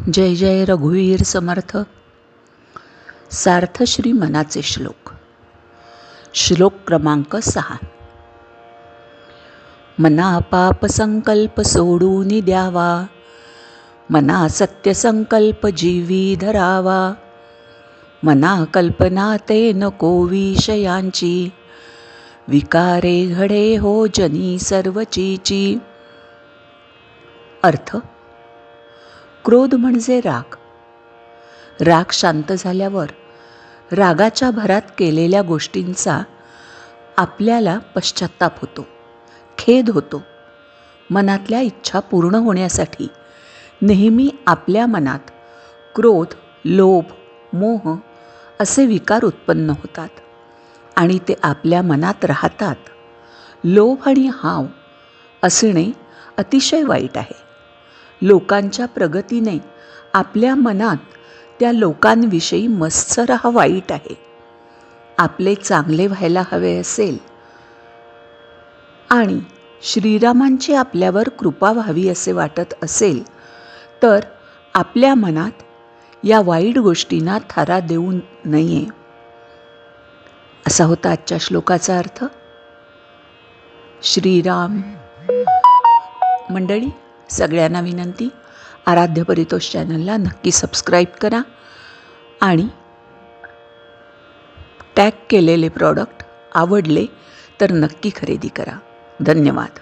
जय जय रघुवीर समर्थ. सार्थ श्री मनाचे श्लोक. श्लोक क्रमांक 6. मना पाप संकल्प सोडून द्यावा, मना सत्य संकल्प जीवी धरावा. मना कल्पना ते नको विषयांची, विकारे घडे हो जनी सर्वचीची. अर्थ: क्रोध म्हणजे राग. राग शांत झाल्यावर रागाच्या भरात केलेल्या गोष्टींचा आपल्याला पश्चात्ताप होतो, खेद होतो. मनातल्या इच्छा पूर्ण होण्यासाठी नेहमी आपल्या मनात क्रोध, लोभ, मोह असे विकार उत्पन्न होतात आणि ते आपल्या मनात राहतात. लोभ आणि हाव असणे अतिशय वाईट आहे. लोकांच्या प्रगतीने आपल्या मनात त्या लोकांविषयी मत्सर हा वाईट आहे. आपले चांगले व्हायला हवे असेल आणि श्रीरामांची आपल्यावर कृपा व्हावी असे वाटत असेल तर आपल्या मनात या वाईट गोष्टींना थारा देऊ नये. असा होता आजच्या श्लोकाचा अर्थ. श्रीराम. मंडळी, सगळ्यांना विनंती, आराध्य परितोष चॅनलला नक्की सबस्क्राईब करा आणि टॅग केलेले प्रॉडक्ट आवडले तर नक्की खरेदी करा. धन्यवाद.